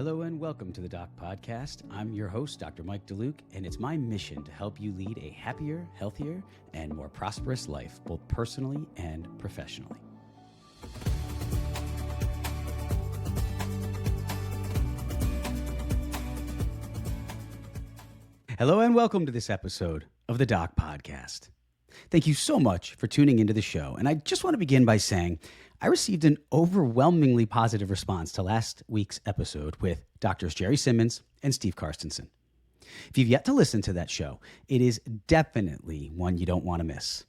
Hello and welcome to the Doc Podcast. I'm your host, Dr. Mike DeLuke, and it's my mission to help you lead a happier, healthier, and more prosperous life, both personally and professionally. Hello and welcome to this episode of the Doc Podcast. Thank you so much for tuning into the show. And I just want to begin by saying I received an overwhelmingly positive response to last week's episode with Drs. Jerry Simmons and Steve Carstensen. If you've yet to listen to that show, it is definitely one you don't want to miss.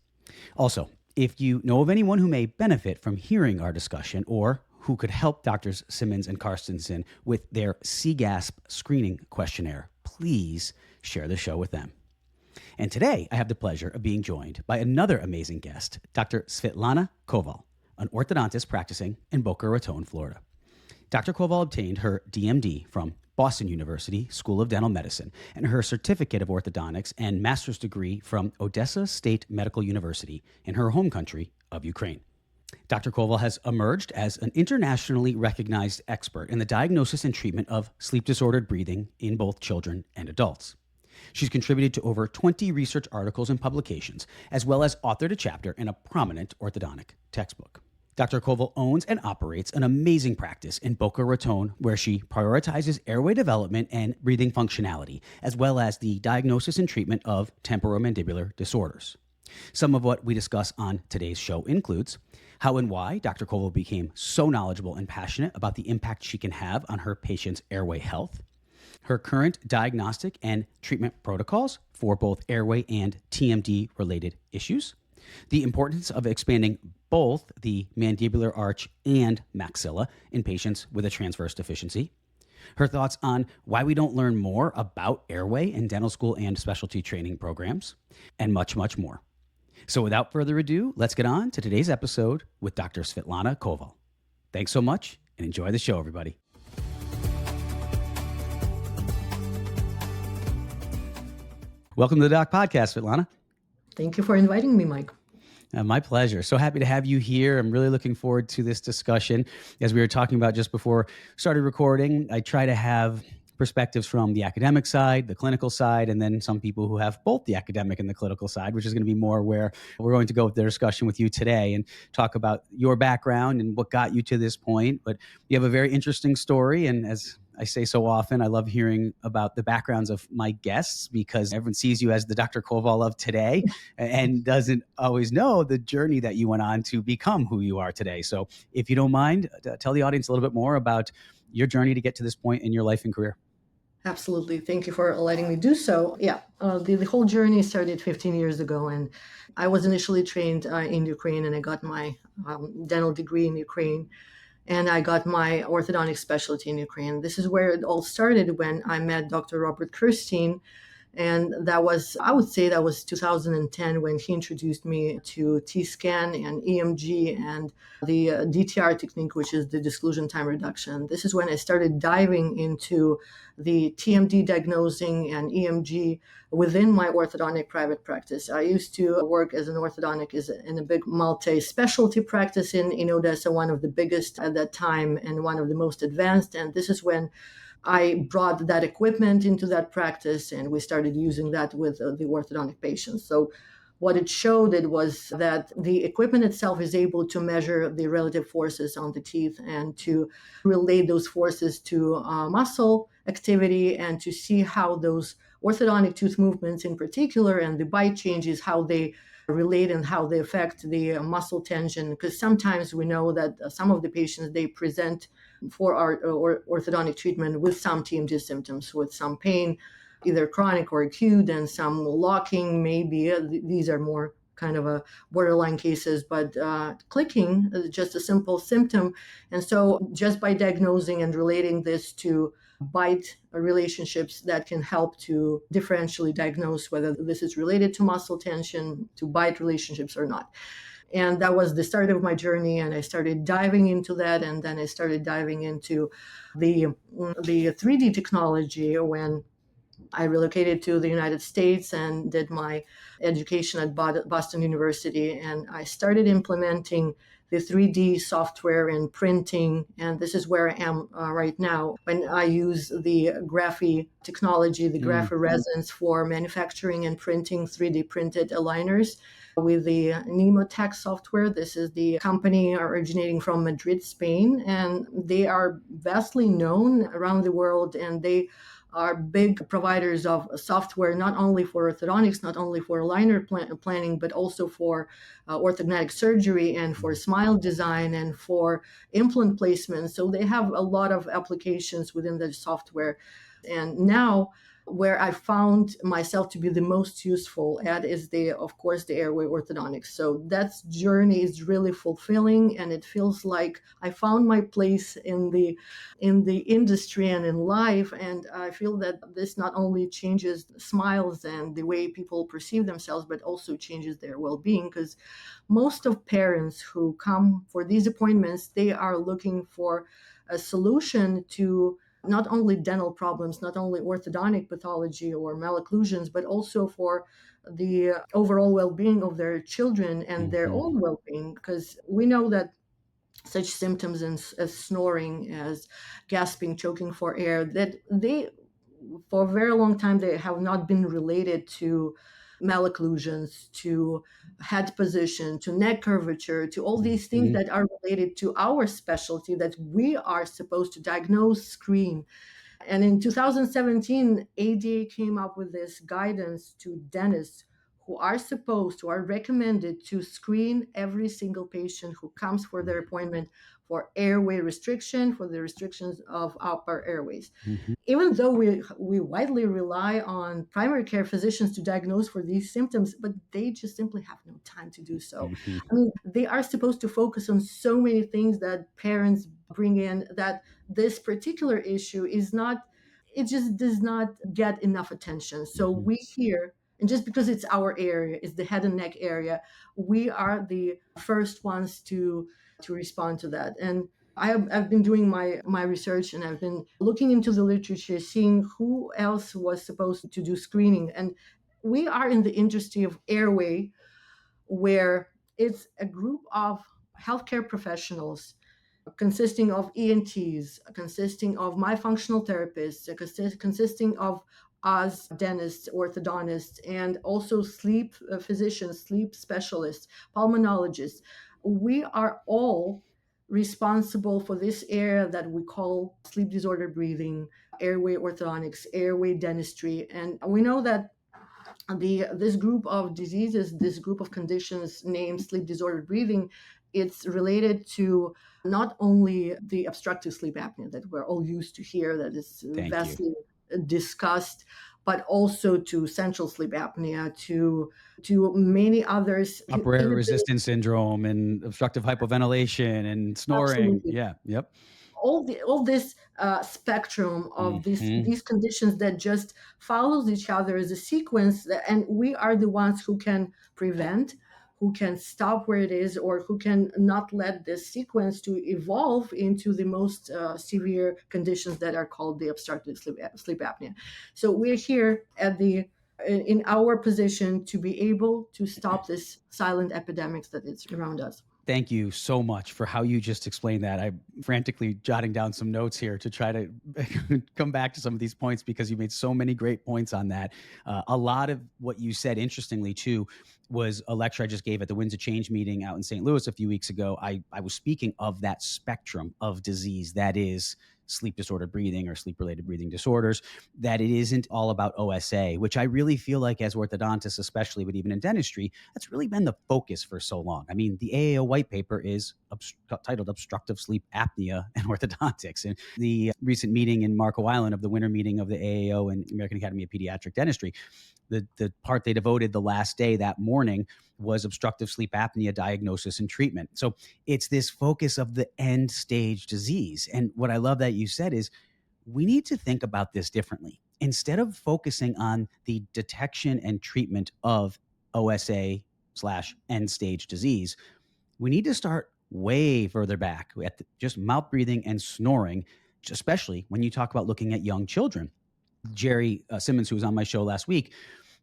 Also, if you know of anyone who may benefit from hearing our discussion or who could help Drs. Simmons and Carstensen with their CGASP screening questionnaire, please share the show with them. And today, I have the pleasure of being joined by another amazing guest, Dr. Svitlana Koval, an orthodontist practicing in Boca Raton, Florida. Dr. Koval obtained her DMD from Boston University School of Dental Medicine and her Certificate of Orthodontics and master's degree from Odessa State Medical University in her home country of Ukraine. Dr. Koval has emerged as an internationally recognized expert in the diagnosis and treatment of sleep-disordered breathing in both children and adults. She's contributed to over 20 research articles and publications, as well as authored a chapter in a prominent orthodontic textbook. Dr. Koval owns and operates an amazing practice in Boca Raton, where she prioritizes airway development and breathing functionality, as well as the diagnosis and treatment of temporomandibular disorders. Some of what we discuss on today's show includes how and why Dr. Koval became so knowledgeable and passionate about the impact she can have on her patients' airway health, her current diagnostic and treatment protocols for both airway and TMD-related issues, the importance of expanding both the mandibular arch and maxilla in patients with a transverse deficiency, her thoughts on why we don't learn more about airway in dental school and specialty training programs, and much, much more. So without further ado, let's get on to today's episode with Dr. Svitlana Koval. Thanks so much and enjoy the show, everybody. Welcome to the Doc Podcast, Svitlana. Thank you for inviting me, Mike. My pleasure. So happy to have you here. I'm really looking forward to this discussion. As we were talking about just before started recording, I try to have perspectives from the academic side, the clinical side, and then some people who have both the academic and the clinical side, which is going to be more where we're going to go with the discussion with you today and talk about your background and what got you to this point. But you have a very interesting story, and as I say so often, I love hearing about the backgrounds of my guests because everyone sees you as the Dr. Koval of today and doesn't always know the journey that you went on to become who you are today. So if you don't mind, tell the audience a little bit more about your journey to get to this point in your life and career. Absolutely. Thank you for letting me do so. The whole journey started 15 years ago, and I was initially trained in Ukraine, and I got my dental degree in Ukraine. And I got my orthodontic specialty in Ukraine. This is where it all started when I met Dr. Robert Kirstein. And that was, I would say that was 2010 when he introduced me to T-scan and EMG and the DTR technique, which is the disclusion time reduction. This is when I started diving into the TMD diagnosing and EMG within my orthodontic private practice. I used to work as an orthodontist in a big multi-specialty practice in Odessa, one of the biggest at that time and one of the most advanced. And this is when I brought that equipment into that practice and we started using that with the orthodontic patients. So what it showed was that the equipment itself is able to measure the relative forces on the teeth and to relate those forces to muscle activity and to see how those orthodontic tooth movements in particular and the bite changes, how they relate and how they affect the muscle tension. Because sometimes we know that some of the patients, they present for our orthodontic treatment with some TMD symptoms, with some pain, either chronic or acute, and some locking maybe. These are more kind of a borderline cases, but clicking is just a simple symptom. And so just by diagnosing and relating this to bite relationships, that can help to differentially diagnose whether this is related to muscle tension, to bite relationships or not. And that was the start of my journey. And I started diving into that. And then I started diving into the 3D technology when I relocated to the United States and did my education at Boston University. And I started implementing the 3D software and printing. And this is where I am right now when I use the graphy technology, the graphy resins for manufacturing and printing 3D printed aligners with the Nemotech software. This is the company originating from Madrid, Spain, and they are vastly known around the world, and they are big providers of software, not only for orthodontics, not only for aligner planning, but also for orthodontic surgery and for smile design and for implant placement. So they have a lot of applications within the software. And now, where I found myself to be the most useful at is of course, the airway orthodontics. So that journey is really fulfilling, and it feels like I found my place in the industry and in life. And I feel that this not only changes smiles and the way people perceive themselves, but also changes their well-being, because most of parents who come for these appointments, they are looking for a solution to not only dental problems, not only orthodontic pathology or malocclusions, but also for the overall well-being of their children and their own well-being. Because we know that such symptoms as snoring, as gasping, choking for air, that they, for a very long time, they have not been related to malocclusions, to head position, to neck curvature, to all these things that are related to our specialty that we are supposed to diagnose, screen. And in 2017, ADA came up with this guidance to dentists who are recommended to screen every single patient who comes for their appointment for airway restriction, for the restrictions of upper airways. Even though we widely rely on primary care physicians to diagnose for these symptoms, but they just simply have no time to do so. I mean, they are supposed to focus on so many things that parents bring in, that this particular issue it just does not get enough attention. So we here, and just because it's our area, it's the head and neck area, we are the first ones to respond to that. And I've been doing my research, and I've been looking into the literature, seeing who else was supposed to do screening. And we are in the industry of airway, where it's a group of healthcare professionals consisting of ENTs, consisting of myofunctional therapists, consisting of us dentists, orthodontists, and also sleep physicians, sleep specialists, pulmonologists. We are all responsible for this area that we call sleep disorder breathing, airway orthodontics, airway dentistry. And we know that this group of diseases, this group of conditions named sleep disordered breathing, it's related to not only the obstructive sleep apnea that we're all used to hear, that is vastly discussed, but also to central sleep apnea, to many others. Upper air resistance syndrome and obstructive hypoventilation and snoring. Absolutely. Yeah. Yep. All this spectrum of these conditions that just follows each other as a sequence, and we are the ones who can prevent, who can stop where it is, or who can not let this sequence to evolve into the most severe conditions that are called the obstructive sleep apnea. So we're here in our position to be able to stop this silent epidemics that is around us. Thank you so much for how you just explained that. I'm frantically jotting down some notes here to try to come back to some of these points, because you made so many great points on that. A lot of what you said, interestingly, too, was a lecture I just gave at the Winds of Change meeting out in St. Louis a few weeks ago. I was speaking of that spectrum of disease that is sleep disordered breathing or sleep related breathing disorders, that it isn't all about OSA, which I really feel like as orthodontists, especially, but even in dentistry, that's really been the focus for so long. I mean, the AAO white paper is titled Obstructive Sleep Apnea and Orthodontics. And the recent meeting in Marco Island of the winter meeting of the AAO and American Academy of Pediatric Dentistry, the part they devoted the last day that morning was obstructive sleep apnea diagnosis and treatment. So it's this focus of the end stage disease. And what I love that you said is we need to think about this differently. Instead of focusing on the detection and treatment of OSA/end stage disease, we need to start way further back at just mouth breathing and snoring, especially when you talk about looking at young children. Jerry Simmons, who was on my show last week,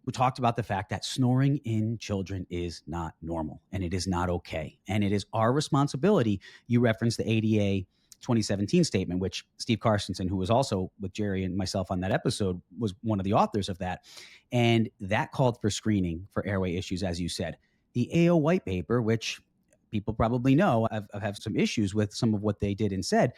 we talked about the fact that snoring in children is not normal and it is not okay. And it is our responsibility. You referenced the ADA 2017 statement, which Steve Carstensen, who was also with Jerry and myself on that episode, was one of the authors of that. And that called for screening for airway issues, as you said. The AO white paper, which people probably know, I've had some issues with some of what they did and said,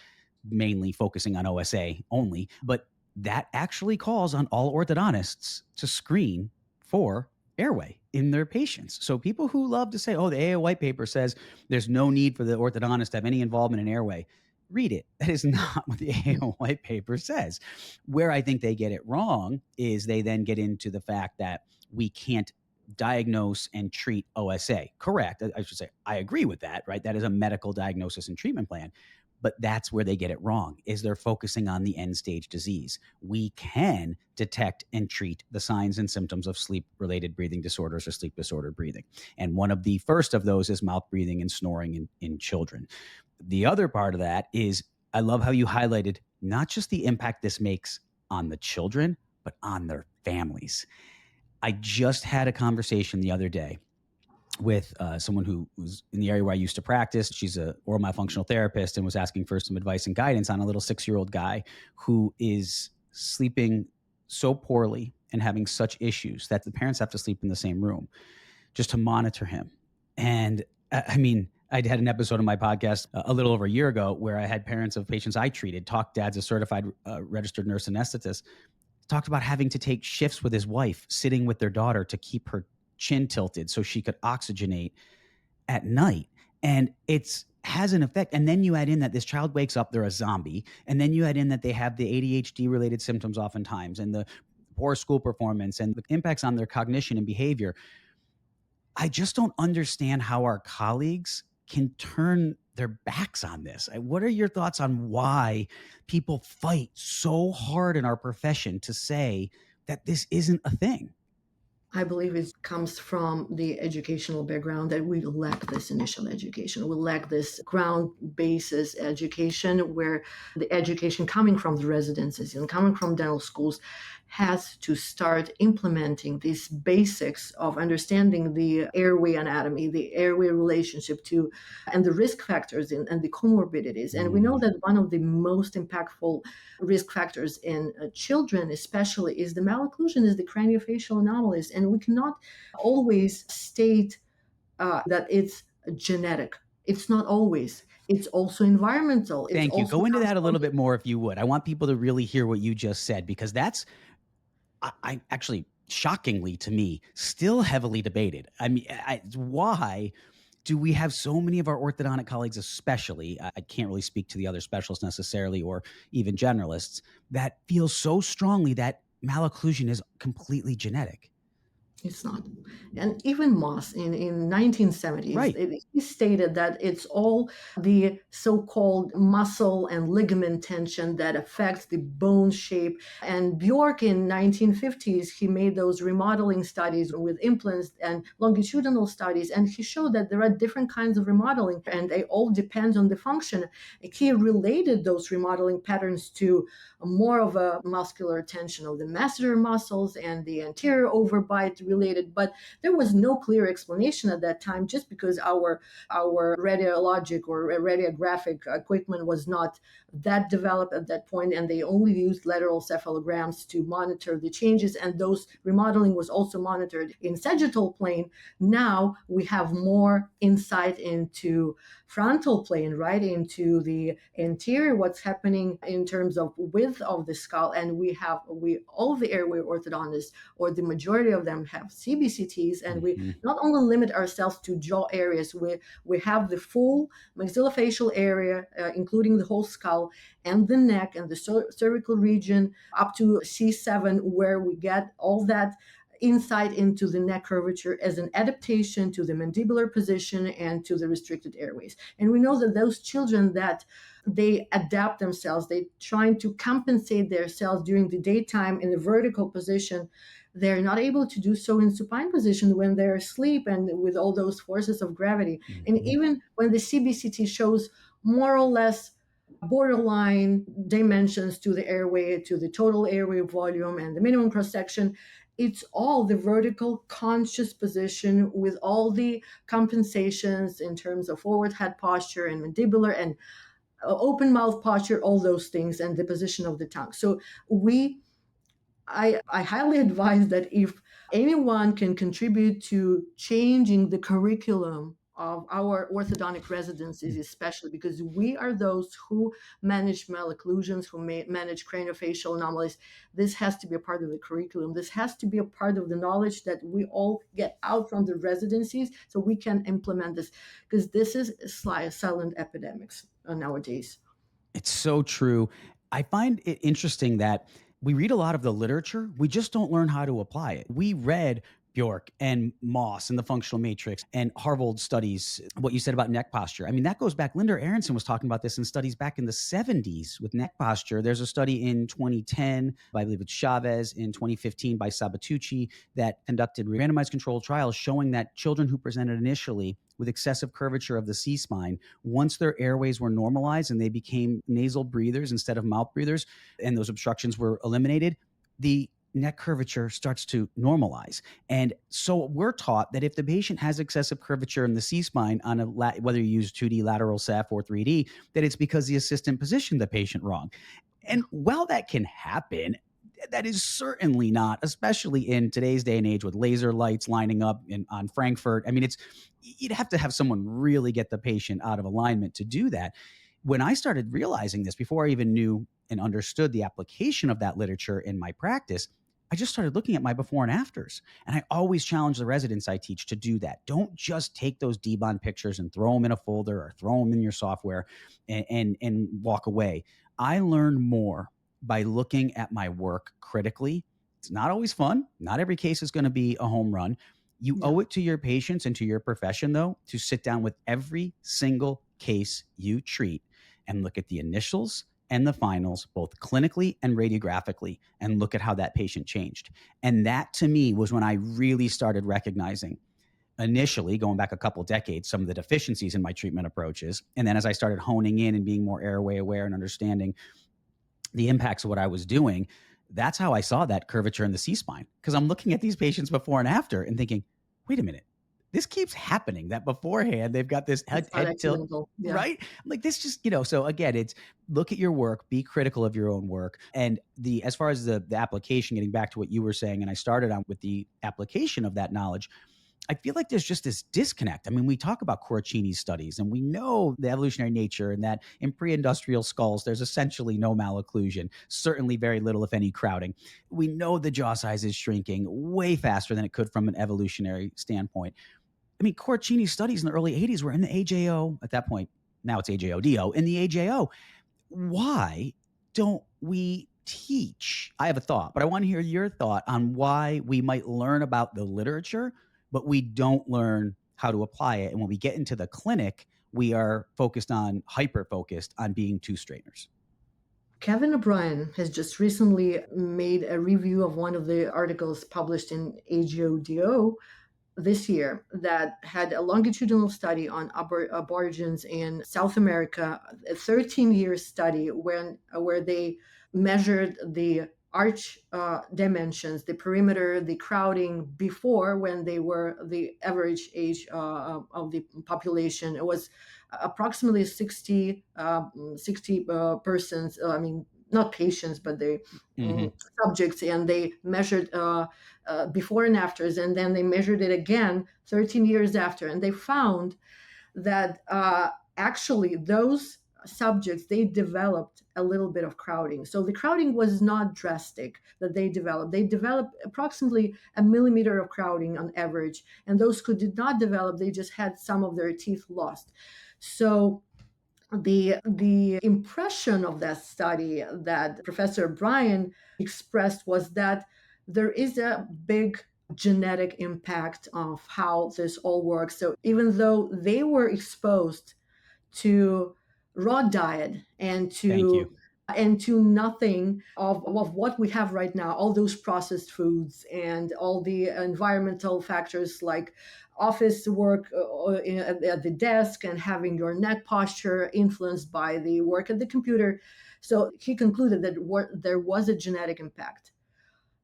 mainly focusing on OSA only, but that actually calls on all orthodontists to screen for airway in their patients. So people who love to say, oh, the AO white paper says there's no need for the orthodontist to have any involvement in airway, read it. That is not what the AO white paper says. Where I think they get it wrong is they then get into the fact that we can't diagnose and treat OSA. Correct. I should say, I agree with that, right? That is a medical diagnosis and treatment plan. But that's where they get it wrong, is they're focusing on the end stage disease. We can detect and treat the signs and symptoms of sleep-related breathing disorders or sleep disordered breathing. And one of the first of those is mouth breathing and snoring in children. The other part of that is, I love how you highlighted not just the impact this makes on the children, but on their families. I just had a conversation the other day with someone who was in the area where I used to practice. She's a oral myofunctional therapist and was asking for some advice and guidance on a little 6-year-old guy who is sleeping so poorly and having such issues that the parents have to sleep in the same room just to monitor him. And I mean, I had an episode of my podcast a little over a year ago where I had parents of patients I treated talk. Dad's a certified registered nurse anesthetist, talked about having to take shifts with his wife, sitting with their daughter to keep her chin tilted so she could oxygenate at night. And it's has an effect. And then you add in that this child wakes up, they're a zombie. And then you add in that they have the ADHD related symptoms oftentimes, and the poor school performance and the impacts on their cognition and behavior. I just don't understand how our colleagues can turn their backs on this. What are your thoughts on why people fight so hard in our profession to say that this isn't a thing? I believe it comes from the educational background that we lack this initial education. We lack this ground basis education where the education coming from the residences and coming from dental schools has to start implementing these basics of understanding the airway anatomy, the airway relationship to, and the risk factors and the comorbidities. And we know that one of the most impactful risk factors in children, especially, is the malocclusion, is the craniofacial anomalies. And we cannot always state that it's genetic. It's not always. It's also environmental. Thank you. Go into that a little bit more if you would. I want people to really hear what you just said, because that's, I actually, shockingly to me, still heavily debated. I mean, why do we have so many of our orthodontic colleagues, especially, I can't really speak to the other specialists necessarily, or even generalists, that feel so strongly that malocclusion is completely genetic? It's not. And even Moss in 1970s, Right. He stated that it's all the so-called muscle and ligament tension that affects the bone shape. And Bjork in 1950s, he made those remodeling studies with implants and longitudinal studies, and he showed that there are different kinds of remodeling, and they all depend on the function. He related those remodeling patterns to more of a muscular tension of the masseter muscles and the anterior overbite related, but there was no clear explanation at that time, just because our radiologic or radiographic equipment was not that developed at that point, and they only used lateral cephalograms to monitor the changes, and those remodeling was also monitored in sagittal plane. Now we have more insight into frontal plane, right, into the anterior, what's happening in terms of width of the skull, and we all the airway orthodontists, or the majority of them, have CBCTs, and we not only limit ourselves to jaw areas, we have the full maxillofacial area, including the whole skull and the neck and the cervical region up to C7, where we get all that insight into the neck curvature as an adaptation to the mandibular position and to the restricted airways. And we know that those children that they adapt themselves, they trying to compensate themselves during the daytime in a vertical position, they're not able to do so in supine position when they're asleep and with all those forces of gravity. And even when the CBCT shows more or less borderline dimensions to the airway, to the total airway volume and the minimum cross section, It's all the vertical conscious position with all the compensations in terms of forward head posture and mandibular and open mouth posture, all those things, and the position of the tongue. So I highly advise that if anyone can contribute to changing the curriculum of our orthodontic residencies, especially because we are those who manage malocclusions, who manage craniofacial anomalies, this has to be a part of the curriculum. This has to be a part of the knowledge that we all get out from the residencies so we can implement this, because this is silent epidemics nowadays. It's so true. I find it interesting that we read a lot of the literature, we just don't learn how to apply it. We read Bjork and Moss and the functional matrix and Harvold studies, what you said about neck posture. I mean, that goes back. Linda Aronson was talking about this in studies back in the 70s with neck posture. There's a study in 2010, I believe it's Chavez, in 2015 by Sabatucci, that conducted randomized controlled trials showing that children who presented initially with excessive curvature of the C-spine, once their airways were normalized and they became nasal breathers instead of mouth breathers, and those obstructions were eliminated, the neck curvature starts to normalize. And so we're taught that if the patient has excessive curvature in the C-spine on whether you use 2D lateral ceph or 3D, that it's because the assistant positioned the patient wrong. And while that can happen, that is certainly not, especially in today's day and age with laser lights lining up on Frankfurt. I mean, you'd have to have someone really get the patient out of alignment to do that. When I started realizing this, before I even knew and understood the application of that literature in my practice, I just started looking at my before and afters. And I always challenge the residents I teach to do that. Don't just take those D-bond pictures and throw them in a folder or throw them in your software and walk away. I learn more by looking at my work critically. It's not always fun. Not every case is going to be a home run. You owe it to your patients and to your profession, though, to sit down with every single case you treat and look at the initials and the finals, both clinically and radiographically, and look at how that patient changed. And that, to me, was when I really started recognizing, initially, going back a couple decades, some of the deficiencies in my treatment approaches. And then as I started honing in and being more airway aware and understanding the impacts of what I was doing, that's how I saw that curvature in the C-spine. Because I'm looking at these patients before and after and thinking, wait a minute, this keeps happening, that beforehand they've got this head tilt, yeah. right? Like this just, so again, it's look at your work, be critical of your own work. And as far as the application, getting back to what you were saying, and I started on with the application of that knowledge, I feel like there's just this disconnect. I mean, we talk about Coracini's studies and we know the evolutionary nature and that in pre-industrial skulls, there's essentially no malocclusion, certainly very little, if any, crowding. We know the jaw size is shrinking way faster than it could from an evolutionary standpoint. I mean, Coracini's studies in the early 80s were in the AJO at that point. Now it's AJODO in the AJO. Why don't we teach? I have a thought, but I want to hear your thought on why we might learn about the literature, but we don't learn how to apply it. And when we get into the clinic, we are hyper-focused on being two straighteners. Kevin O'Brien has just recently made a review of one of the articles published in AJODO this year that had a longitudinal study on aborigines in South America, a 13-year study where they measured the arch dimensions, the perimeter, the crowding before, when they were the average age of the population. It was approximately 60 persons, not patients, but the subjects, and they measured before and afters, and then they measured it again 13 years after, and they found that actually those subjects, they developed a little bit of crowding. So the crowding was not drastic that they developed. They developed approximately a millimeter of crowding on average, and those who did not develop, they just had some of their teeth lost. So the impression of that study that Professor Bryan expressed was that there is a big genetic impact of how this all works. So even though they were exposed to raw diet and to nothing of what we have right now, all those processed foods and all the environmental factors like office work at the desk and having your neck posture influenced by the work at the computer. So he concluded that there was a genetic impact.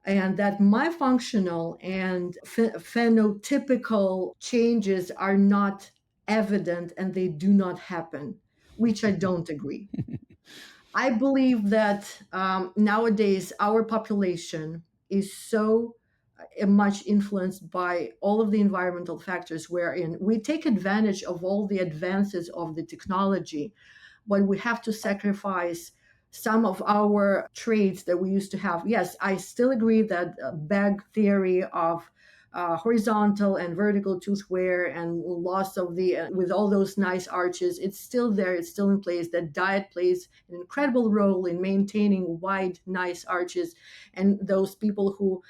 and that my functional and phenotypical changes are not evident and they do not happen, which I don't agree. I believe that nowadays our population is so much influenced by all of the environmental factors wherein we take advantage of all the advances of the technology, but we have to sacrifice some of our traits that we used to have. Yes, I still agree that bag theory of horizontal and vertical tooth wear and loss of the with all those nice arches, it's still there, it's still in place. That diet plays an incredible role in maintaining wide nice arches, and those people who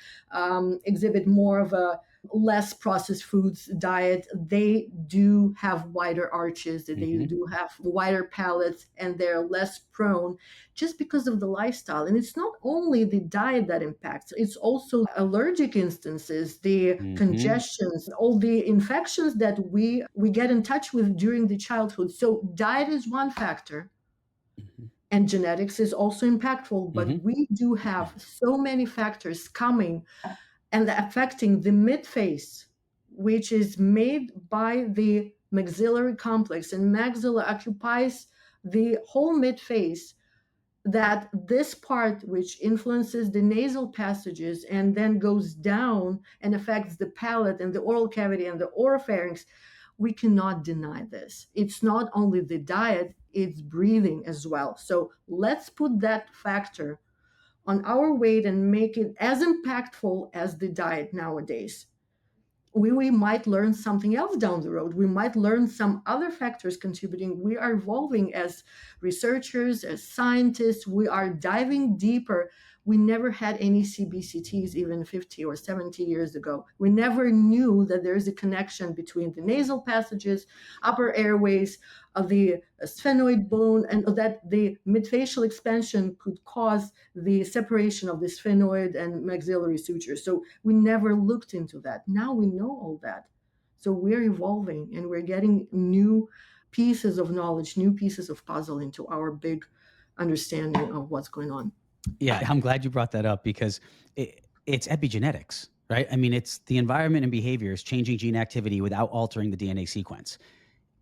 exhibit more of a less processed foods diet, they do have wider arches, they do have wider palates, and they're less prone just because of the lifestyle. And it's not only the diet that impacts, it's also allergic instances, the congestions, all the infections that we get in touch with during the childhood. So diet is one factor. And genetics is also impactful, but we do have so many factors coming and affecting the midface, which is made by the maxillary complex, and maxilla occupies the whole midface, that this part which influences the nasal passages and then goes down and affects the palate and the oral cavity and the oropharynx, we cannot deny this. It's not only the diet, it's breathing as well. So let's put that factor on our weight and make it as impactful as the diet nowadays. We might learn something else down the road. We might learn some other factors contributing. We are evolving as researchers, as scientists. We are diving deeper. We never had any CBCTs even 50 or 70 years ago. We never knew that there is a connection between the nasal passages, upper airways, the sphenoid bone, and that the midfacial expansion could cause the separation of the sphenoid and maxillary sutures. So we never looked into that. Now we know all that. So we're evolving and we're getting new pieces of knowledge, new pieces of puzzle into our big understanding of what's going on. Yeah, I'm glad you brought that up because it's epigenetics, right? I mean, it's the environment and behaviors changing gene activity without altering the DNA sequence.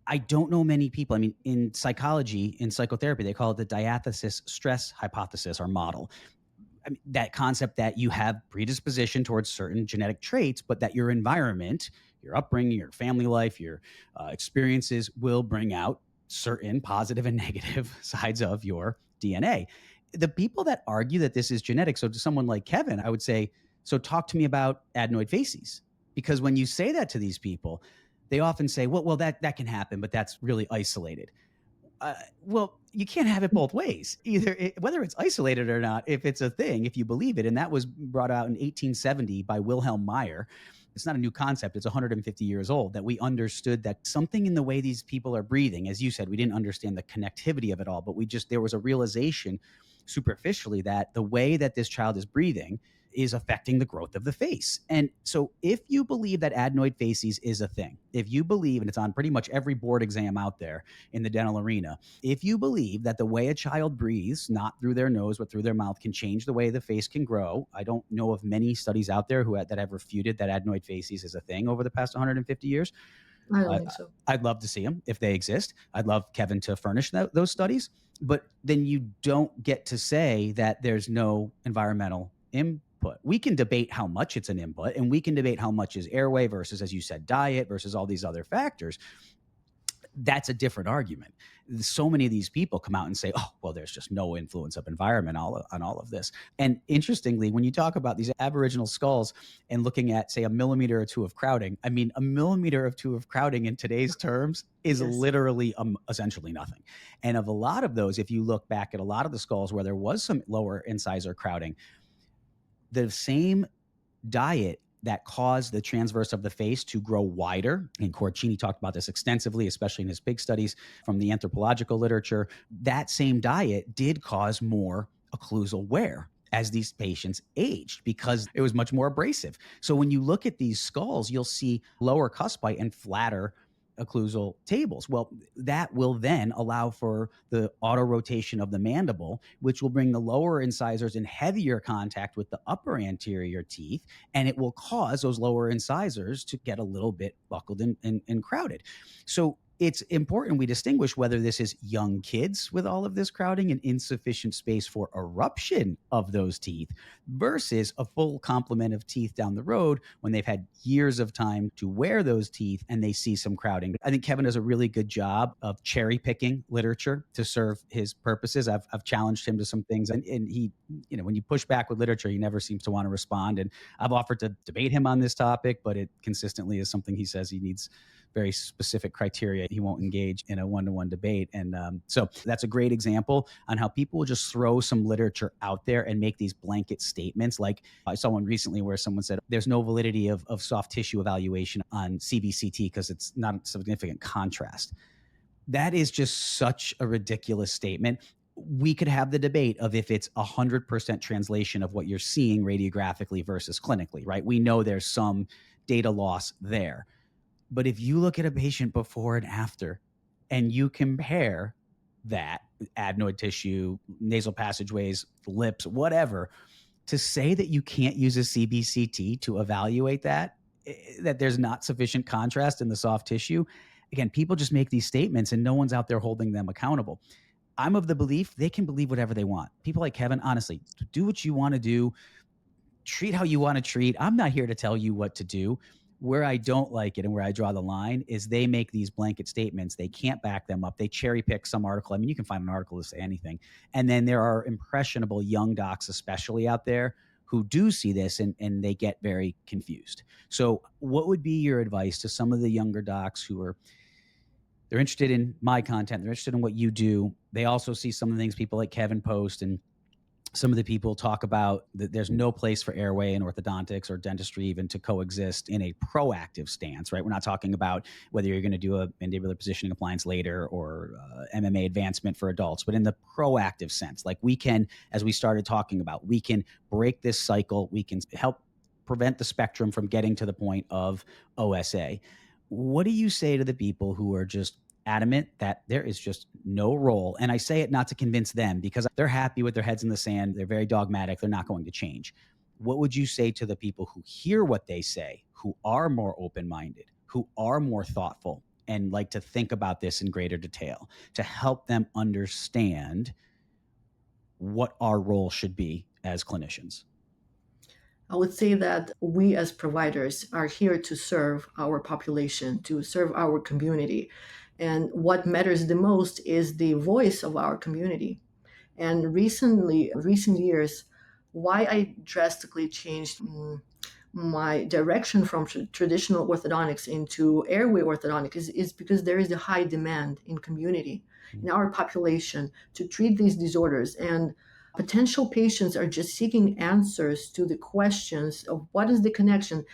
I don't know many people. I mean, in psychology, in psychotherapy, they call it the diathesis stress hypothesis or model. I mean, that concept that you have predisposition towards certain genetic traits, but that your environment, your upbringing, your family life, your experiences will bring out certain positive and negative sides of your DNA. The people that argue that this is genetic, so to someone like Kevin, I would say, so talk to me about adenoid facies. Because when you say that to these people, they often say, well, that can happen, but that's really isolated. Well, you can't have it both ways. Either whether it's isolated or not, if it's a thing, if you believe it, and that was brought out in 1870 by Wilhelm Meyer. It's not a new concept. It's 150 years old that we understood that something in the way these people are breathing, as you said, we didn't understand the connectivity of it all, but there was a realization superficially that the way that this child is breathing is affecting the growth of the face. And so if you believe that adenoid facies is a thing, if you believe, and it's on pretty much every board exam out there in the dental arena, if you believe that the way a child breathes, not through their nose, but through their mouth, can change the way the face can grow, I don't know of many studies out there that have refuted that adenoid facies is a thing over the past 150 years. I don't think so. I'd love to see them if they exist. I'd love Kevin to furnish those studies, but then you don't get to say that there's no environmental input. We can debate how much it's an input, and we can debate how much is airway versus, as you said, diet versus all these other factors. That's a different argument. So many of these people come out and say, oh, well, there's just no influence of environment on all of this. And interestingly, when you talk about these Aboriginal skulls and looking at, say, a millimeter or two of crowding, I mean, a millimeter or two of crowding in today's terms is literally essentially nothing. And of a lot of those, if you look back at a lot of the skulls where there was some lower incisor crowding, the same diet that caused the transverse of the face to grow wider. And Corcini talked about this extensively, especially in his big studies from the anthropological literature. That same diet did cause more occlusal wear as these patients aged because it was much more abrasive. So when you look at these skulls, you'll see lower cuspite and flatter occlusal tables. Well, that will then allow for the auto rotation of the mandible, which will bring the lower incisors in heavier contact with the upper anterior teeth, and it will cause those lower incisors to get a little bit buckled and crowded. So it's important we distinguish whether this is young kids with all of this crowding and insufficient space for eruption of those teeth versus a full complement of teeth down the road when they've had years of time to wear those teeth and they see some crowding. I think Kevin does a really good job of cherry picking literature to serve his purposes. I've challenged him to some things, and he, when you push back with literature, he never seems to want to respond. And I've offered to debate him on this topic, but it consistently is something he says he needs very specific criteria. He won't engage in a one-to-one debate. And so that's a great example on how people will just throw some literature out there and make these blanket statements. Like I saw one recently where someone said there's no validity of soft tissue evaluation on CBCT because it's not a significant contrast. That is just such a ridiculous statement. We could have the debate of if it's 100% translation of what you're seeing radiographically versus clinically, right? We know there's some data loss there. But if you look at a patient before and after, and you compare that adenoid tissue, nasal passageways, lips, whatever, to say that you can't use a CBCT to evaluate that there's not sufficient contrast in the soft tissue, again, people just make these statements and no one's out there holding them accountable. I'm of the belief they can believe whatever they want. People like Kevin, honestly, do what you want to do, treat how you want to treat. I'm not here to tell you what to do. Where I don't like it and where I draw the line is they make these blanket statements. They can't back them up. They cherry pick some article. I mean, you can find an article to say anything. And then there are impressionable young docs, especially out there, who do see this and they get very confused. So what would be your advice to some of the younger docs who they're interested in my content, they're interested in what you do. They also see some of the things people like Kevin post, and some of the people talk about that there's no place for airway and orthodontics or dentistry even to coexist in a proactive stance, right? We're not talking about whether you're going to do a mandibular positioning appliance later or MMA advancement for adults, but in the proactive sense, like we can, as we started talking about, we can break this cycle. We can help prevent the spectrum from getting to the point of OSA. What do you say to the people who are just adamant that there is just no role? And I say it not to convince them because they're happy with their heads in the sand. They're very dogmatic. They're not going to change. What would you say to the people who hear what they say, who are more open-minded, who are more thoughtful and like to think about this in greater detail to help them understand what our role should be as clinicians? I would say that we as providers are here to serve our population, to serve our community. And what matters the most is the voice of our community. And recent years, why I drastically changed my direction from traditional orthodontics into airway orthodontic is because there is a high demand in community, in our population, to treat these disorders. And potential patients are just seeking answers to the questions of what is the connection.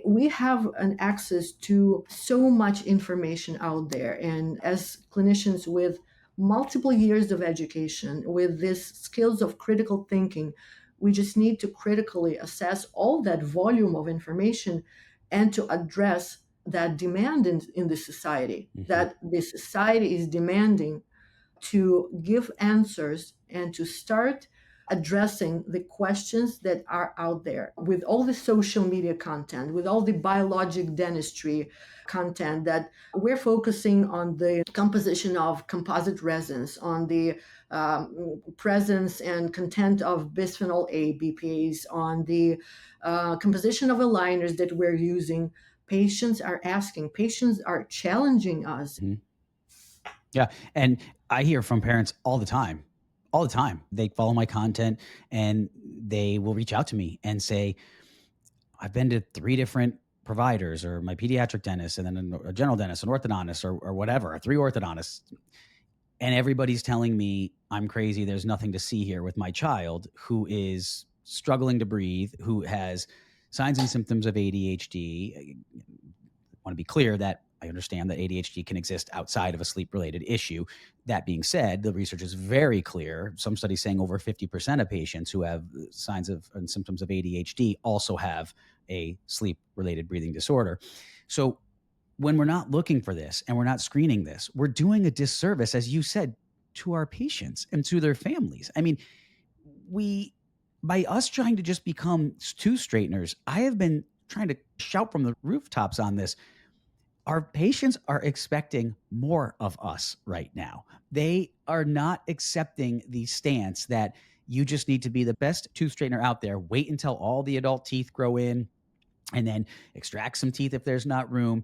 We have an access to so much information out there, and as clinicians with multiple years of education, with these skills of critical thinking, we just need to critically assess all that volume of information and to address that demand in the society, that the society is demanding to give answers and to start addressing the questions that are out there. With all the social media content, with all the biologic dentistry content, that we're focusing on the composition of composite resins, on the presence and content of bisphenol A, BPAs, on the composition of aligners that we're using. Patients are asking, patients are challenging us. Yeah. And I hear from parents all the time. All the time. They follow my content and they will reach out to me and say, I've been to 3 different providers, or my pediatric dentist, and then a general dentist, an orthodontist, or whatever, 3 orthodontists. And everybody's telling me I'm crazy. There's nothing to see here with my child who is struggling to breathe, who has signs and symptoms of ADHD. I want to be clear that I understand that ADHD can exist outside of a sleep-related issue. That being said, the research is very clear. Some studies saying over 50% of patients who have signs of and symptoms of ADHD also have a sleep-related breathing disorder. So when we're not looking for this and we're not screening this, we're doing a disservice, as you said, to our patients and to their families. I mean, we, by us trying to just become tooth straighteners, I have been trying to shout from the rooftops on this. Our patients are expecting more of us right now. They are not accepting the stance that you just need to be the best tooth straightener out there. Wait until all the adult teeth grow in and then extract some teeth if there's not room.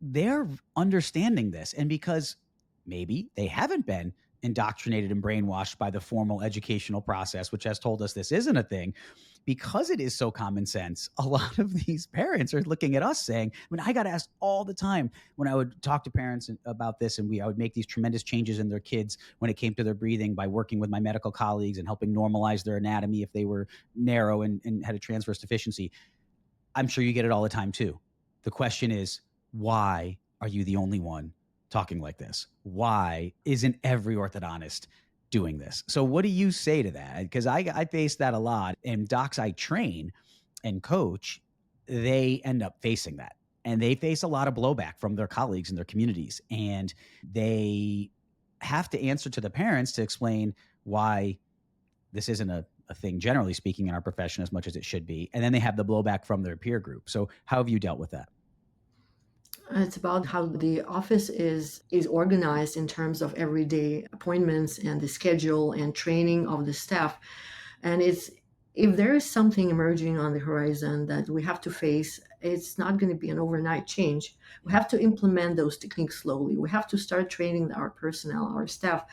They're understanding this. And because maybe they haven't been indoctrinated and brainwashed by the formal educational process, which has told us this isn't a thing, because it is so common sense, a lot of these parents are looking at us saying, I mean, I got asked all the time when I would talk to parents about this, and I would make these tremendous changes in their kids when it came to their breathing by working with my medical colleagues and helping normalize their anatomy if they were narrow and had a transverse deficiency. I'm sure you get it all the time too. The question is, why are you the only one talking like this? Why isn't every orthodontist doing this? So what do you say to that? Because I face that a lot, and docs I train and coach, they end up facing that. And they face a lot of blowback from their colleagues and their communities. And they have to answer to the parents to explain why this isn't a thing, generally speaking, in our profession as much as it should be. And then they have the blowback from their peer group. So how have you dealt with that? It's about how the office is organized in terms of everyday appointments and the schedule and training of the staff. And it's, if there is something emerging on the horizon that we have to face, it's not going to be an overnight change. We have to implement those techniques slowly. We have to start training our personnel, our staff,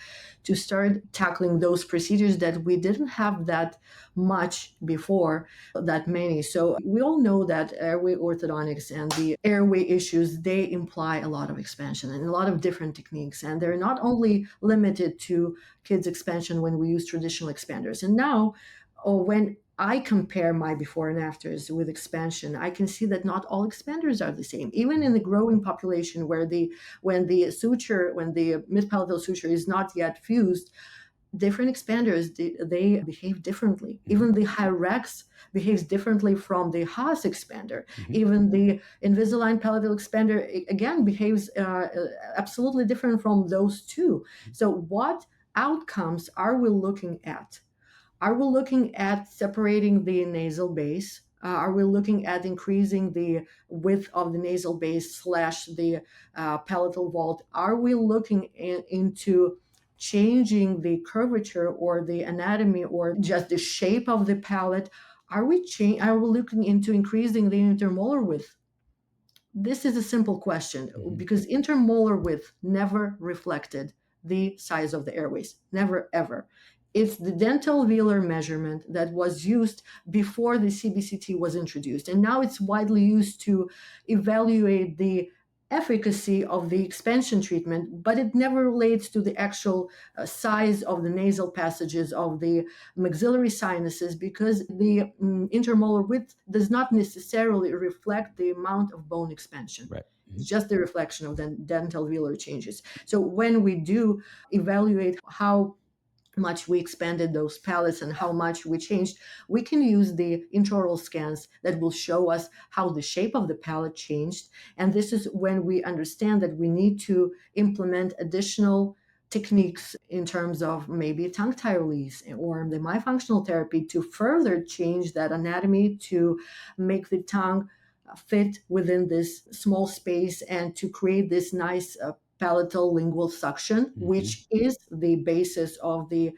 to start tackling those procedures that we didn't have that much before, that many. So we all know that airway orthodontics and the airway issues, they imply a lot of expansion and a lot of different techniques. And they're not only limited to kids expansion when we use traditional expanders. And now, when I compare my before and afters with expansion, I can see that not all expanders are the same. Even in the growing population when the mid-palatal suture is not yet fused, different expanders, they behave differently. Even the Hyrex behaves differently from the Haas expander. Even the Invisalign palatal expander, again, behaves absolutely different from those two. So what outcomes are we looking at? Are we looking at separating the nasal base? Are we looking at increasing the width of the nasal base / the palatal vault? Are we looking into changing the curvature or the anatomy or just the shape of the palate? Are we looking into increasing the intermolar width? This is a simple question because intermolar width never reflected the size of the airways. Never, ever. It's the dental velar measurement that was used before the CBCT was introduced. And now it's widely used to evaluate the efficacy of the expansion treatment, but it never relates to the actual size of the nasal passages of the maxillary sinuses, because the intermolar width does not necessarily reflect the amount of bone expansion. Right. It's just the reflection of the dental velar changes. So when we do evaluate how much we expanded those palates and how much we changed, we can use the intraoral scans that will show us how the shape of the palate changed. And this is when we understand that we need to implement additional techniques in terms of maybe tongue tie release or the myofunctional therapy to further change that anatomy, to make the tongue fit within this small space and to create this nice palatal lingual suction, which is the basis of the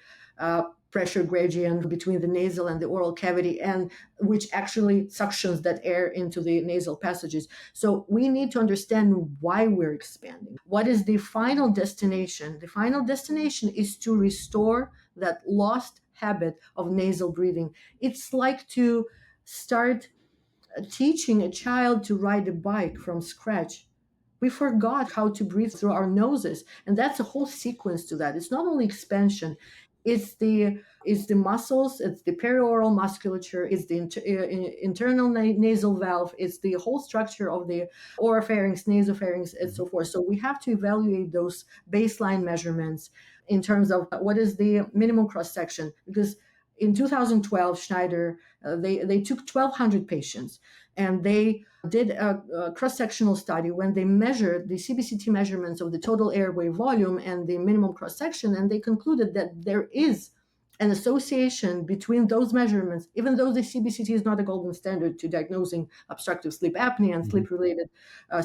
pressure gradient between the nasal and the oral cavity, and which actually suctions that air into the nasal passages. So we need to understand why we're expanding. What is the final destination? The final destination is to restore that lost habit of nasal breathing. It's like to start teaching a child to ride a bike from scratch. We forgot how to breathe through our noses, and that's a whole sequence to that. It's not only expansion, it's the muscles, it's the perioral musculature, it's the internal nasal valve, it's the whole structure of the oropharynx, nasopharynx, and so forth. So we have to evaluate those baseline measurements in terms of what is the minimum cross section, because In 2012, Schneider, they took 1,200 patients and they did a cross-sectional study when they measured the CBCT measurements of the total airway volume and the minimum cross-section, and they concluded that there is an association between those measurements, even though the CBCT is not a golden standard to diagnosing obstructive sleep apnea and sleep-related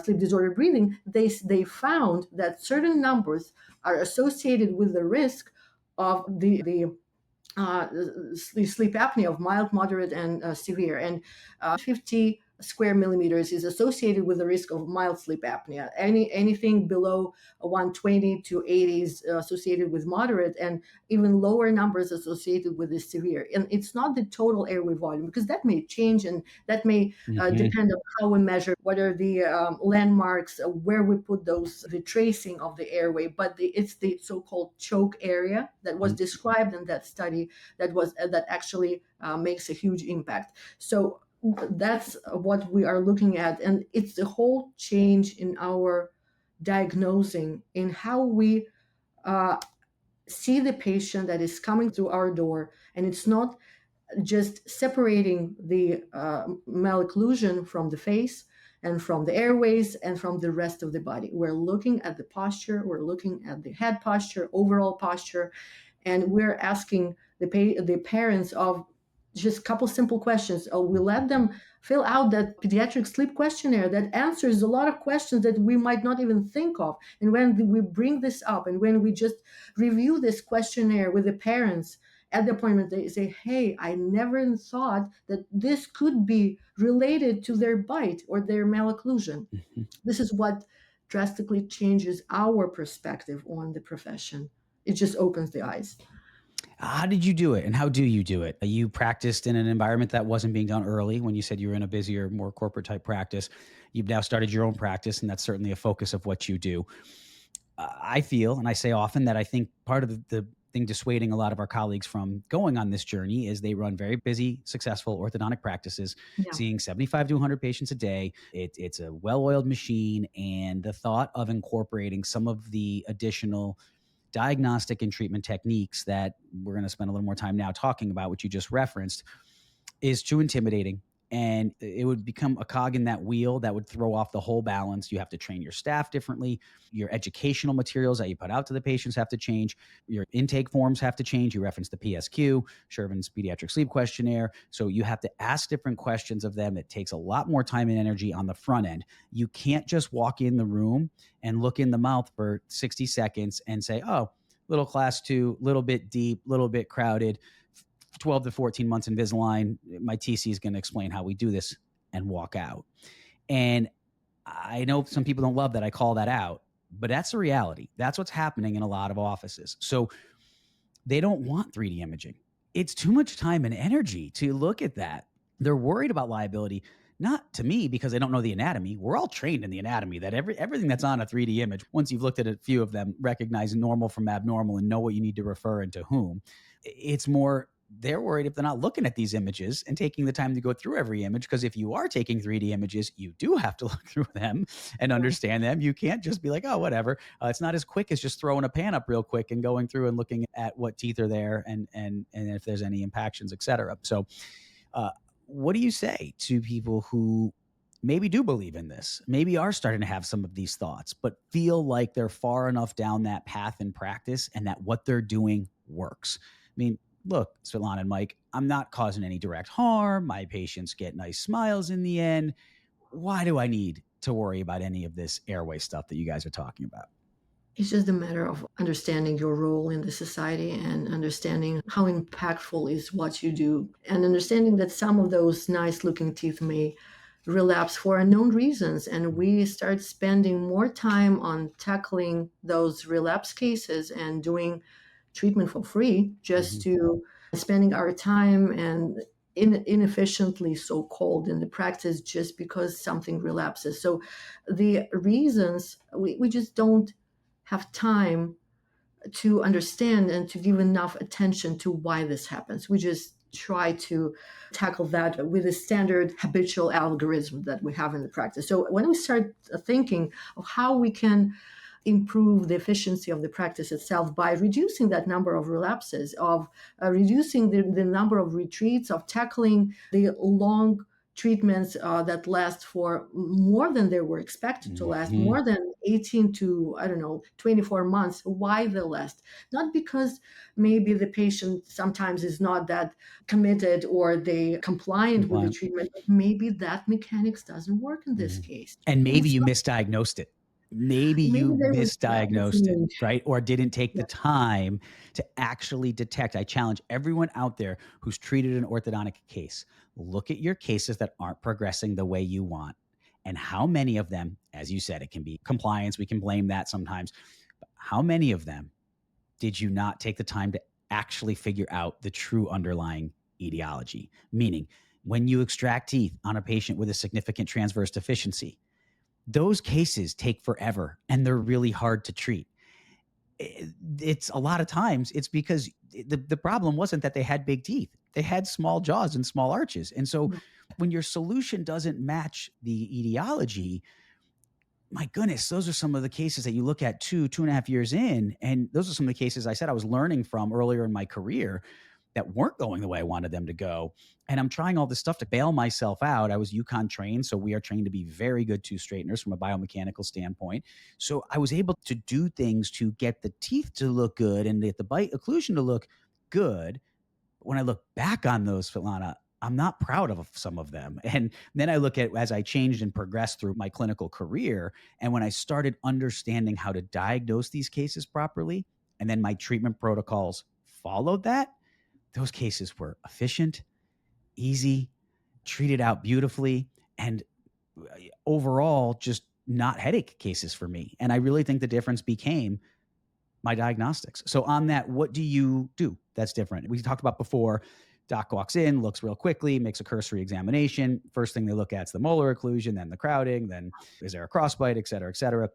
sleep disorder breathing. They found that certain numbers are associated with the risk of the sleep apnea of mild, moderate, and severe. And 50 square millimeters is associated with the risk of mild sleep apnea. Anything below 120 to 80 is associated with moderate, and even lower numbers associated with the severe. And it's not the total airway volume, because that may change and that may depend on how we measure, what are the landmarks, where we put those, the tracing of the airway. But it's the so-called choke area that was described in that study that actually makes a huge impact. So that's what we are looking at, and it's the whole change in our diagnosing, in how we see the patient that is coming through our door. And it's not just separating the malocclusion from the face and from the airways and from the rest of the body. We're looking at the posture, we're looking at the head posture, overall posture, and we're asking the parents of just a couple simple questions. We let them fill out that pediatric sleep questionnaire that answers a lot of questions that we might not even think of. And when we bring this up and when we just review this questionnaire with the parents at the appointment, they say, hey, I never thought that this could be related to their bite or their malocclusion. This is what drastically changes our perspective on the profession. It just opens the eyes. How did you do it, and how do you do it? You practiced in an environment that wasn't being done early when you said you were in a busier, more corporate type practice. You've now started your own practice, and that's certainly a focus of what you do. I feel, and I say often, that I think part of the thing dissuading a lot of our colleagues from going on this journey is they run very busy, successful orthodontic practices, seeing 75 to 100 patients a day. It's a well-oiled machine, and the thought of incorporating some of the additional diagnostic and treatment techniques that we're going to spend a little more time now talking about, which you just referenced, is too intimidating. And it would become a cog in that wheel that would throw off the whole balance. You have to train your staff differently. Your educational materials that you put out to the patients have to change. Your intake forms have to change. You referenced the PSQ, Shervin's Pediatric Sleep Questionnaire. So you have to ask different questions of them. It takes a lot more time and energy on the front end. You can't just walk in the room and look in the mouth for 60 seconds and say, oh, little class 2, little bit deep, little bit crowded, 12 to 14 months Invisalign, my TC is going to explain how we do this, and walk out. And I know some people don't love that I call that out, but that's the reality. That's what's happening in a lot of offices. So they don't want 3D imaging. It's too much time and energy to look at that. They're worried about liability, not to me because they don't know the anatomy. We're all trained in the anatomy that everything that's on a 3D image, once you've looked at a few of them, recognize normal from abnormal and know what you need to refer and to whom. It's more, they're worried if they're not looking at these images and taking the time to go through every image, because if you are taking 3D images, you do have to look through them and understand them. You can't just be like, oh, whatever. It's not as quick as just throwing a pan up real quick and going through and looking at what teeth are there and if there's any impactions, et cetera. So what do you say to people who maybe do believe in this, maybe are starting to have some of these thoughts, but feel like they're far enough down that path in practice and that what they're doing works? I mean, look, Svitlana and Mike, I'm not causing any direct harm. My patients get nice smiles in the end. Why do I need to worry about any of this airway stuff that you guys are talking about? It's just a matter of understanding your role in the society and understanding how impactful is what you do, and understanding that some of those nice looking teeth may relapse for unknown reasons. And we start spending more time on tackling those relapse cases and doing treatment for free, just to spending our time and inefficiently so-called in the practice just because something relapses. So the reasons, we just don't have time to understand and to give enough attention to why this happens. We just try to tackle that with a standard habitual algorithm that we have in the practice. So when we start thinking of how we can improve the efficiency of the practice itself by reducing that number of relapses, of reducing the number of retreats, of tackling the long treatments that last for more than they were expected to last, more than 18 to, 24 months. Why they last? Not because maybe the patient sometimes is not that committed or they compliant with the treatment, but maybe that mechanics doesn't work in this case. And maybe you misdiagnosed it. Maybe you misdiagnosed it, right? Or didn't take the time to actually detect. I challenge everyone out there who's treated an orthodontic case. Look at your cases that aren't progressing the way you want. And how many of them, as you said, it can be compliance. We can blame that sometimes. But how many of them did you not take the time to actually figure out the true underlying etiology? Meaning, when you extract teeth on a patient with a significant transverse deficiency, those cases take forever and they're really hard to treat. It's a lot of times it's because the problem wasn't that they had big teeth. They had small jaws and small arches. And so when your solution doesn't match the etiology, my goodness, those are some of the cases that you look at 2.5 years in. And those are some of the cases I said I was learning from earlier in my career that weren't going the way I wanted them to go. And I'm trying all this stuff to bail myself out. I was UConn trained, so we are trained to be very good tooth straighteners from a biomechanical standpoint. So I was able to do things to get the teeth to look good and get the bite occlusion to look good. When I look back on those, Svitlana, I'm not proud of some of them. And then I look at as I changed and progressed through my clinical career, and when I started understanding how to diagnose these cases properly, and then my treatment protocols followed that, those cases were efficient, easy, treated out beautifully, and overall just not headache cases for me. And I really think the difference became my diagnostics. So on that, what do you do that's different? We talked about before, doc walks in, looks real quickly, makes a cursory examination. First thing they look at is the molar occlusion, then the crowding, then is there a crossbite, et cetera,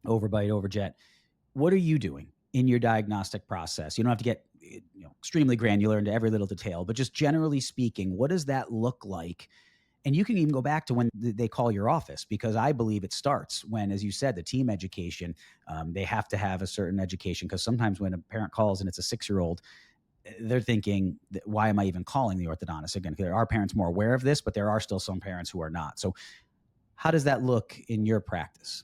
overbite, overjet. What are you doing in your diagnostic process? You don't have to get extremely granular into every little detail, but just generally speaking, what does that look like? And you can even go back to when they call your office, because I believe it starts when, as you said, the team education, they have to have a certain education, because sometimes when a parent calls and it's a 6-year-old, they're thinking, why am I even calling the orthodontist? Again, there are parents more aware of this, but there are still some parents who are not. So how does that look in your practice?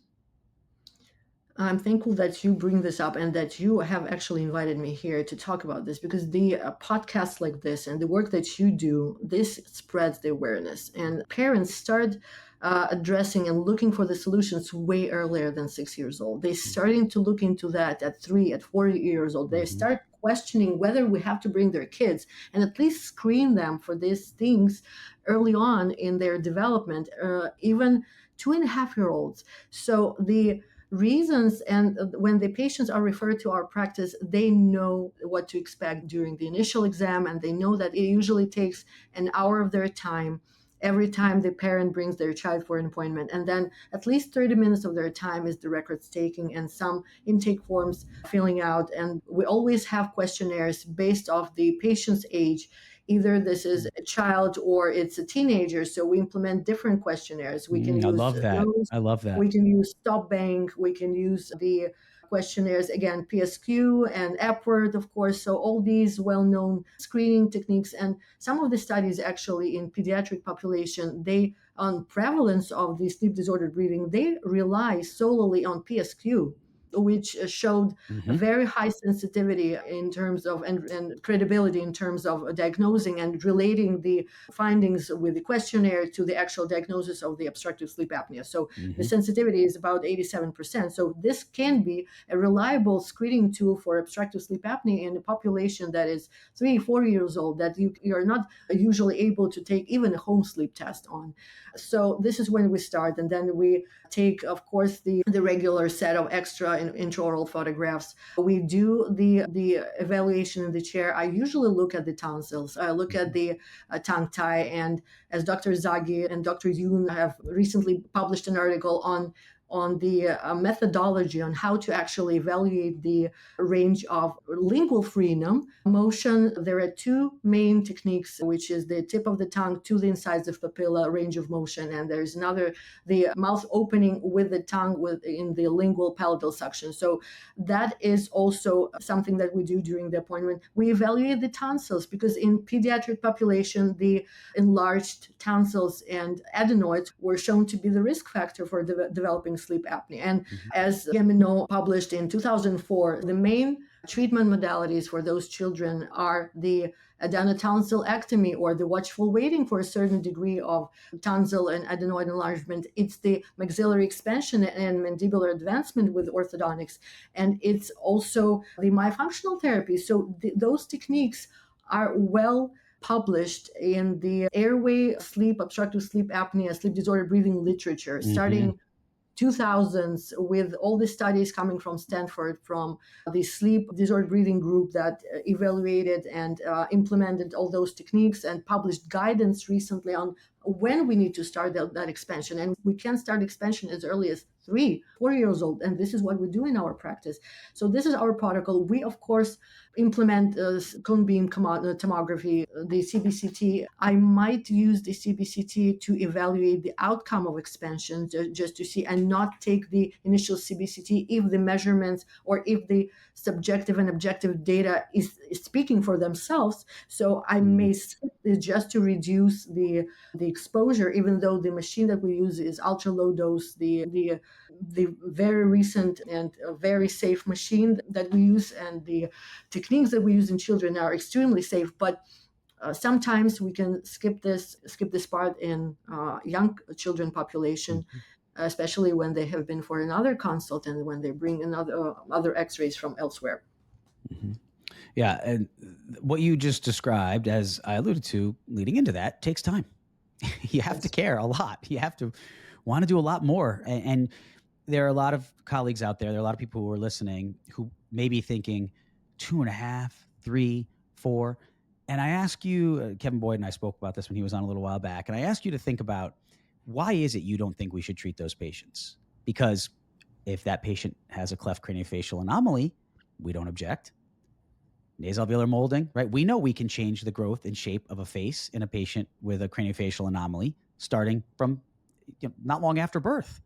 I'm thankful that you bring this up and that you have actually invited me here to talk about this, because the podcasts like this and the work that you do, this spreads the awareness, and parents start addressing and looking for the solutions way earlier than 6 years old. They're starting to look into that at 3, at 4 years old. They start questioning whether we have to bring their kids and at least screen them for these things early on in their development, even 2.5-year-olds. So the reasons, and when the patients are referred to our practice, they know what to expect during the initial exam, and they know that it usually takes an hour of their time every time the parent brings their child for an appointment, and then at least 30 minutes of their time is the records taking and some intake forms filling out. And we always have questionnaires based off the patient's age. Either this is a child or it's a teenager, so we implement different questionnaires. We can use I love that. We can use Stop Bank. We can use the questionnaires, again, PSQ and Epworth, of course. So all these well-known screening techniques, and some of the studies actually in pediatric population, they on prevalence of the sleep disordered breathing, they rely solely on PSQ, which showed a very high sensitivity in terms of and credibility in terms of diagnosing and relating the findings with the questionnaire to the actual diagnosis of the obstructive sleep apnea. So the sensitivity is about 87%. So this can be a reliable screening tool for obstructive sleep apnea in a population that is 3-4 years old, that you are not usually able to take even a home sleep test on. So this is when we start, and then we take, of course, the regular set of extra intraoral photographs. We do the evaluation in the chair. I usually look at the tonsils. I look at the tongue tie, and as Dr. Zaghi and Dr. Yoon have recently published an article on on the methodology on how to actually evaluate the range of lingual freenom motion. There are two main techniques, which is the tip of the tongue to the incisive papilla range of motion, and there's another, the mouth opening with the tongue in the lingual palatal suction. So that is also something that we do during the appointment. We evaluate the tonsils because in pediatric population, the enlarged tonsils and adenoids were shown to be the risk factor for developing sleep apnea. And as Gemino published in 2004, the main treatment modalities for those children are the adenotonsillectomy, or the watchful waiting for a certain degree of tonsil and adenoid enlargement. It's the maxillary expansion and mandibular advancement with orthodontics. And it's also the myofunctional therapy. So those techniques are well published in the airway, sleep, obstructive sleep apnea, sleep disorder breathing literature, starting 2000s, with all the studies coming from Stanford, from the sleep disorder breathing group that evaluated and implemented all those techniques and published guidance recently on when we need to start that expansion. And we can start expansion as early as 3-4 years old. And this is what we do in our practice. So this is our protocol. We, of course, implement cone beam tomography, the CBCT. I might use the CBCT to evaluate the outcome of expansion, just to see, and not take the initial CBCT if the measurements or if the subjective and objective data is speaking for themselves. So I may skip this just to reduce the exposure, even though the machine that we use is ultra low dose, the very recent and very safe machine that we use, and the techniques that we use in children are extremely safe. But sometimes we can skip this part in young children population, especially when they have been for another consult and when they bring other X-rays from elsewhere. Yeah, and what you just described, as I alluded to leading into that, takes time. You have to care a lot. You have to want to do a lot more. And there are a lot of colleagues out there, there are a lot of people who are listening who may be thinking 2.5, 3, 4. And I ask you, Kevin Boyd and I spoke about this when he was on a little while back, and I asked you to think about, why is it you don't think we should treat those patients? Because if that patient has a cleft craniofacial anomaly, we don't object. Nasalveolar molding, right? We know we can change the growth and shape of a face in a patient with a craniofacial anomaly starting from not long after birth.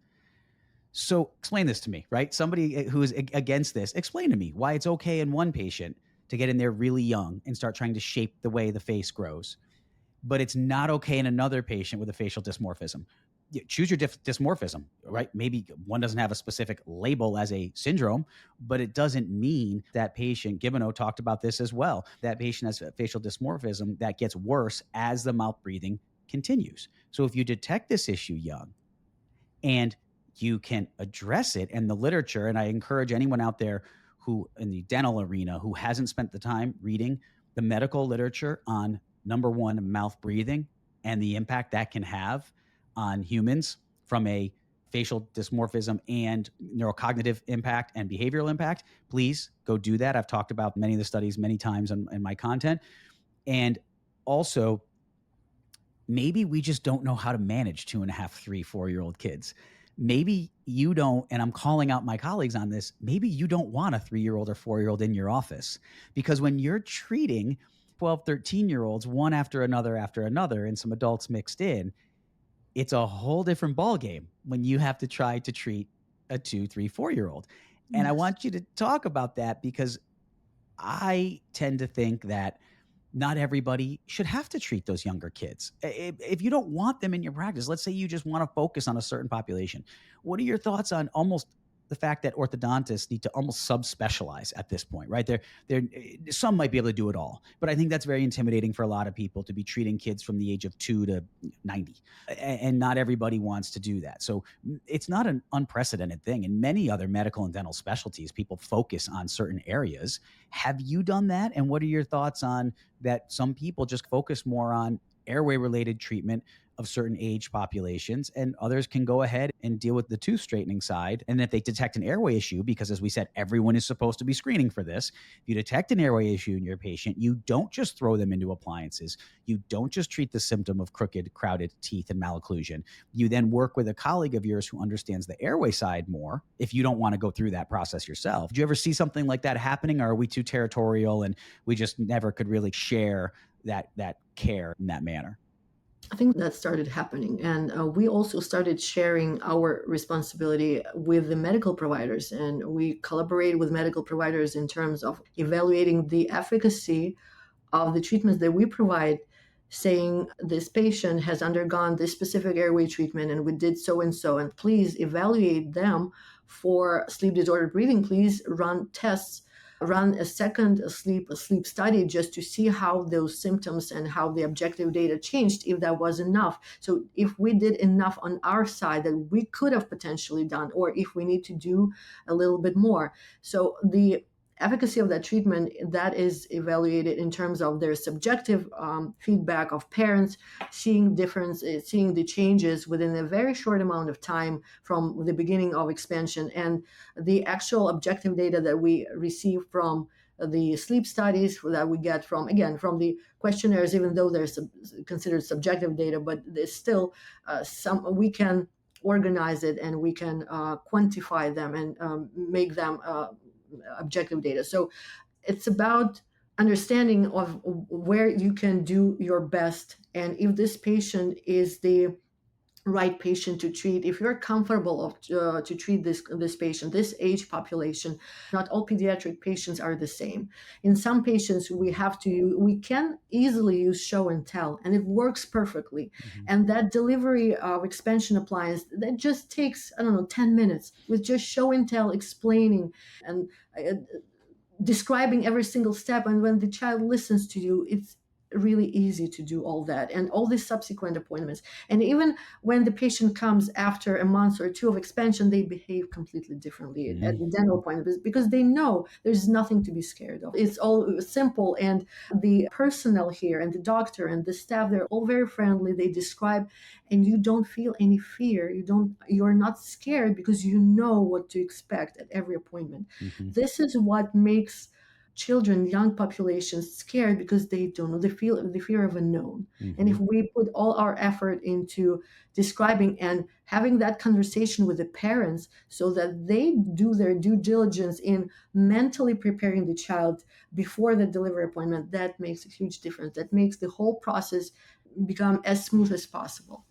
So explain this to me, right? Somebody who is against this, explain to me why it's okay in one patient to get in there really young and start trying to shape the way the face grows, but it's not okay in another patient with a facial dysmorphism. Choose your dysmorphism, right? Maybe one doesn't have a specific label as a syndrome, but it doesn't mean that patient, Gimeno talked about this as well, that patient has a facial dysmorphism that gets worse as the mouth breathing continues. So if you detect this issue young and you can address it, and the literature, and I encourage anyone out there who in the dental arena who hasn't spent the time reading the medical literature on, number one, mouth breathing and the impact that can have on humans from a facial dysmorphism and neurocognitive impact and behavioral impact, please go do that. I've talked about many of the studies many times in my content. And also, maybe we just don't know how to manage 2.5, 3, 4-year-old kids. Maybe you don't, and I'm calling out my colleagues on this, maybe you don't want a 3-year-old or 4-year-old in your office, because when you're treating 12, 13-year-olds one after another, and some adults mixed in, it's a whole different ballgame when you have to try to treat a 2, 3, 4-year-old. And yes. I want you to talk about that, because I tend to think that not everybody should have to treat those younger kids. If you don't want them in your practice, let's say you just want to focus on a certain population. What are your thoughts on almost the fact that orthodontists need to almost subspecialize at this point, right? Some might be able to do it all, but I think that's very intimidating for a lot of people to be treating kids from the age of 2 to 90, and not everybody wants to do that. So it's not an unprecedented thing. In many other medical and dental specialties, people focus on certain areas. Have you done that? And what are your thoughts on that? Some people just focus more on airway related treatment of certain age populations, and others can go ahead and deal with the tooth straightening side. And if they detect an airway issue, because as we said, everyone is supposed to be screening for this, if you detect an airway issue in your patient, you don't just throw them into appliances. You don't just treat the symptom of crooked, crowded teeth and malocclusion. You then work with a colleague of yours who understands the airway side more if you don't want to go through that process yourself. Do you ever see something like that happening, or are we too territorial and we just never could really share that care in that manner? I think that started happening. And we also started sharing our responsibility with the medical providers. And we collaborate with medical providers in terms of evaluating the efficacy of the treatments that we provide, saying this patient has undergone this specific airway treatment and we did so and so, and please evaluate them for sleep disordered breathing. Please run tests, run a second sleep study just to see how those symptoms and how the objective data changed, if that was enough. So if we did enough on our side that we could have potentially done, or if we need to do a little bit more. So the efficacy of that treatment, that is evaluated in terms of their subjective feedback of parents, seeing difference, seeing the changes within a very short amount of time from the beginning of expansion, and the actual objective data that we receive from the sleep studies that we get from, again, from the questionnaires, even though they're considered subjective data, but there's still some, we can organize it and we can quantify them and make them objective data. So it's about understanding of where you can do your best, and if this patient is the right patient to treat, if you're comfortable to treat this patient, this age population. Not all pediatric patients are the same. In some patients, we can easily use show and tell, and it works perfectly. Mm-hmm. And that delivery of expansion appliance, that just takes, I don't know, 10 minutes with just show and tell, explaining and describing every single step. And when the child listens to you, it's really easy to do all that and all these subsequent appointments. And even when the patient comes after a month or two of expansion, they behave completely differently at the dental appointment, because they know there's nothing to be scared of. It's all simple. And the personnel here and the doctor and the staff, they're all very friendly. They describe, and you don't feel any fear. You're not scared, because you know what to expect at every appointment. Mm-hmm. This is what makes children, young populations scared, because they don't know. They feel the fear of unknown. Mm-hmm. And if we put all our effort into describing and having that conversation with the parents, so that they do their due diligence in mentally preparing the child before the delivery appointment, that makes a huge difference. That makes the whole process become as smooth as possible.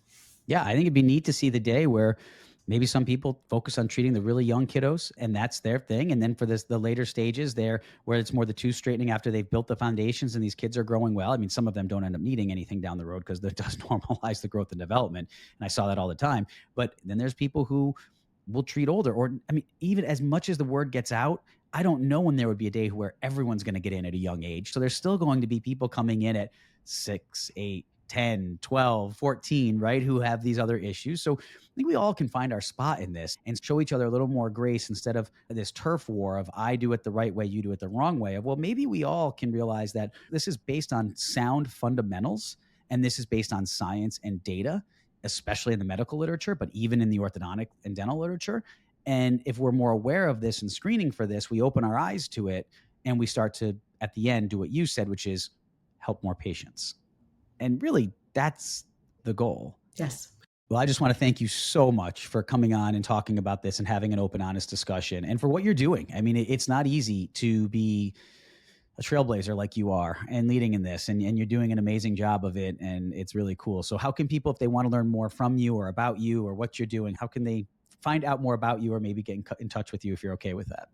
Yeah, I think it'd be neat to see the day where maybe some people focus on treating the really young kiddos and that's their thing. And then for the later stages there, where it's more the tooth straightening after they've built the foundations and these kids are growing well. I mean, some of them don't end up needing anything down the road because that does normalize the growth and development. And I saw that all the time. But then there's people who will treat older, or I mean, even as much as the word gets out, I don't know when there would be a day where everyone's going to get in at a young age. So there's still going to be people coming in at 6, 8, 10, 12, 14, right, who have these other issues. So I think we all can find our spot in this and show each other a little more grace, instead of this turf war of I do it the right way, you do it the wrong way. Well, maybe we all can realize that this is based on sound fundamentals, and this is based on science and data, especially in the medical literature, but even in the orthodontic and dental literature. And if we're more aware of this and screening for this, we open our eyes to it and we start to, at the end, do what you said, which is help more patients. And really, that's the goal. Yes. Well, I just want to thank you so much for coming on and talking about this and having an open, honest discussion, and for what you're doing. I mean, it's not easy to be a trailblazer like you are and leading in this, and you're doing an amazing job of it, and it's really cool. So how can people, if they want to learn more from you or about you or what you're doing, how can they find out more about you, or maybe get in touch with you if you're okay with that?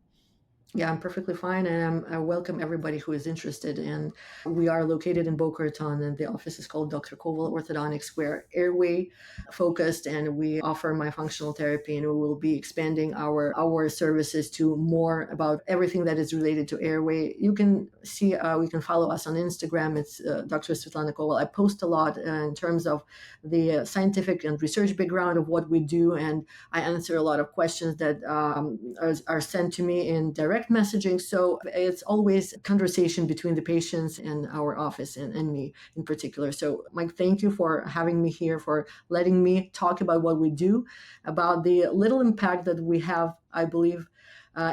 Yeah, I'm perfectly fine, and I welcome everybody who is interested. And we are located in Boca Raton, and the office is called Dr. Koval Orthodontics. We're Airway-Focused, and we offer myofunctional therapy, and we will be expanding our services to more about everything that is related to airway. You can see, we can follow us on Instagram. It's Dr. Svitlana Koval. I post a lot in terms of the scientific and research background of what we do, and I answer a lot of questions that are sent to me in direct direct messaging. So it's always conversation between the patients and our office and me in particular. So Mike, thank you for having me here, for letting me talk about what we do, about the little impact that we have, I believe,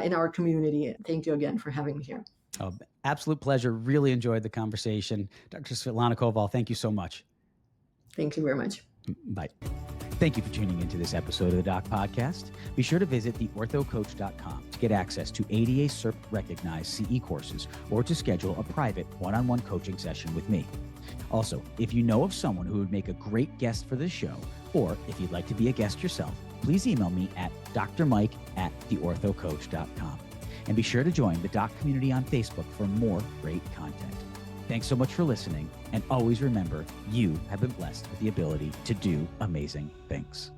in our community. Thank you again for having me here. Oh, absolute pleasure. Really enjoyed the conversation. Dr. Svitlana Koval, thank you so much. Thank you very much. Bye. Thank you for tuning into this episode of the Doc Podcast. Be sure to visit theorthocoach.com to get access to ADA CERP recognized CE courses or to schedule a private one-on-one coaching session with me. Also, if you know of someone who would make a great guest for this show, or if you'd like to be a guest yourself, please email me at drmike@theorthocoach.com. And be sure to join the Doc community on Facebook for more great content. Thanks so much for listening, and always remember, you have been blessed with the ability to do amazing things.